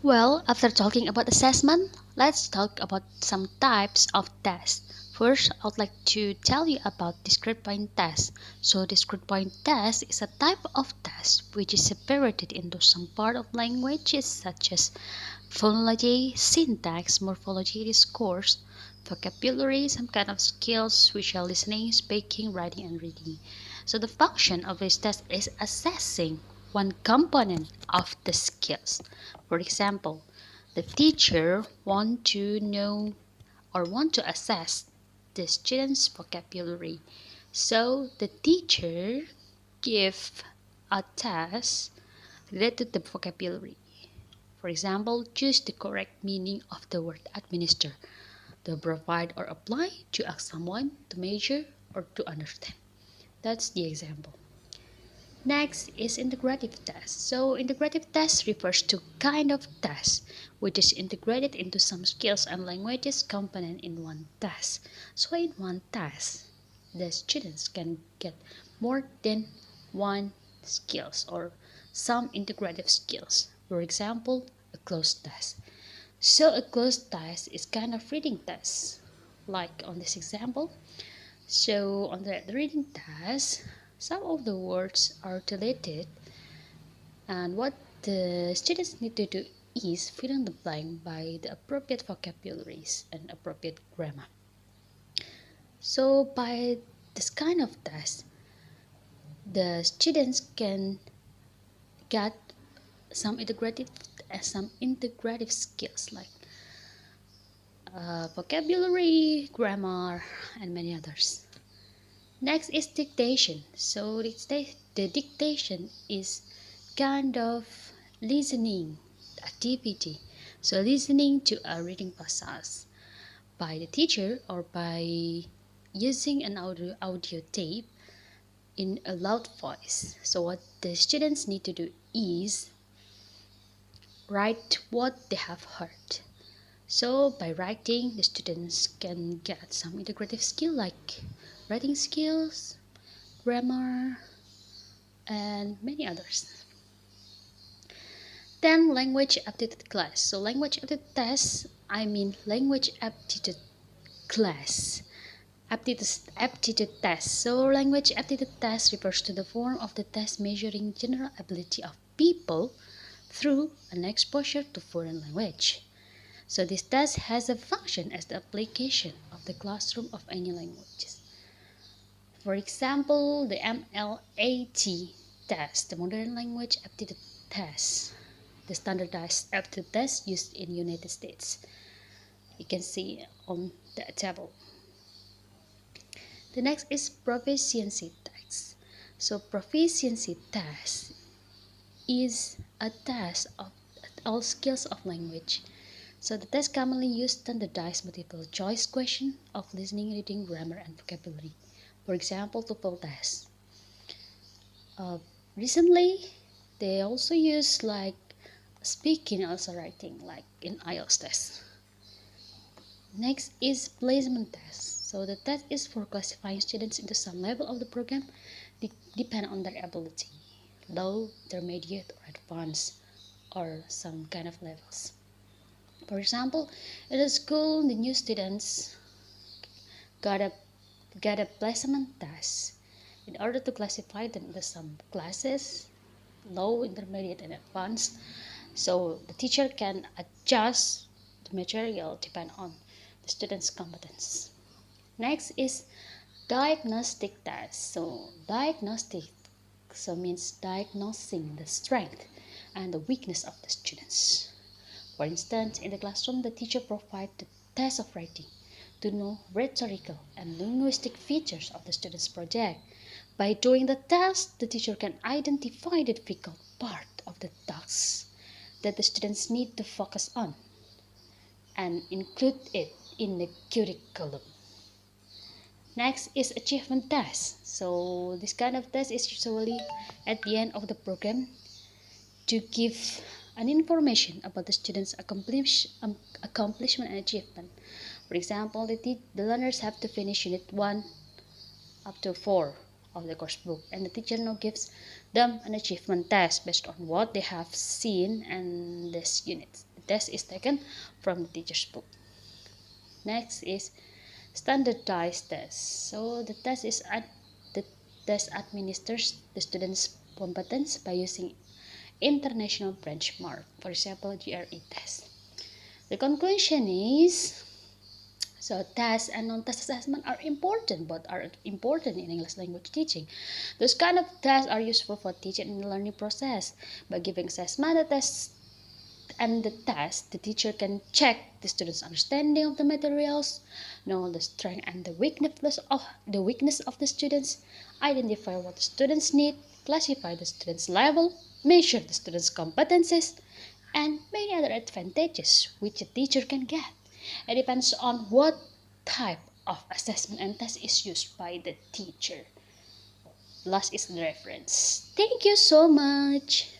Well, after talking about assessment, let's talk about some types of tests. First, I would like to tell you about discrete point test. So, discrete point test is a type of test which is separated into some part of languages such as phonology, syntax, morphology, discourse, vocabulary, some kind of skills which are listening, speaking, writing, and reading. So the function of this test is assessing one component of the skills. For example, the teacher want to know or want to assess the student's vocabulary. So the teacher give a test related to vocabulary. For example, choose the correct meaning of the word administer, to provide or apply, to ask someone, to measure, or to understand. That's the example. Next is integrative test. So integrative test refers to kind of test which is integrated into some skills and languages component in one test. So in one test, the students can get more than one skills or some integrative skills. For example, a closed test. So a closed test is kind of reading test, like on this example. So on the reading test, some of the words are deleted, and what the students need to do is fill in the blank by the appropriate vocabularies and appropriate grammar. So by this kind of test, the students can get some integrative skills like vocabulary, grammar, and many others. Next is dictation. So the dictation is kind of listening activity. So listening to a reading passage by the teacher or by using an audio tape in a loud voice. So what the students need to do is write what they have heard. So by writing, the students can get some integrative skill like writing skills, grammar, and many others. Then language aptitude class. So language aptitude test, I mean language aptitude class. Aptitude test. So language aptitude test refers to the form of the test measuring general ability of people through an exposure to foreign language. So this test has a function as the application of the classroom of any languages. For example, the MLAT test, the Modern Language Aptitude Test, the standardized aptitude test used in United States. You can see on the table. The next is proficiency test. So proficiency test is a test of all skills of language. So the test commonly used standardized multiple choice question of listening, reading, grammar, and vocabulary. For example, TOEFL test. Uh, Recently, they also use like speaking, also writing, like in IELTS test. Next is placement test. So the test is for classifying students into some level of the program depend on their ability, low, intermediate, or advanced, or some kind of levels. For example, in a school, the new students got a get a placement test in order to classify them into some classes, low, intermediate, and advanced. So the teacher can adjust the material depend on the student's competence. Next is diagnostic test. So diagnostic means diagnosing the strength and the weakness of the students. For instance, in the classroom, the teacher provides the test of writing to know rhetorical and linguistic features of the student's project. By doing the test, the teacher can identify the difficult part of the task that the students need to focus on and include it in the curriculum. Next is achievement test. So this kind of test is usually at the end of the program to give an information about the students' accomplishment and achievement. For example, the learners have to finish unit 1 up to 4 of the course book, and the teacher now gives them an achievement test based on what they have seen in this unit. test is taken from the teacher's book. Next is standardized test. So the test administers the student's competence by using international benchmark, for example, GRE test. The conclusion is, so test and non-test assessment are important, but are important in English language teaching. Those kind of tests are useful for teaching and learning process. By giving assessment, the test, the teacher can check the student's understanding of the materials, know the strength and the weakness of the students, identify what the students need, classify the students' level, measure the students' competencies, and many other advantages which a teacher can get. It depends on what type of assessment and test is used by the teacher. Last is the reference. Thank you so much.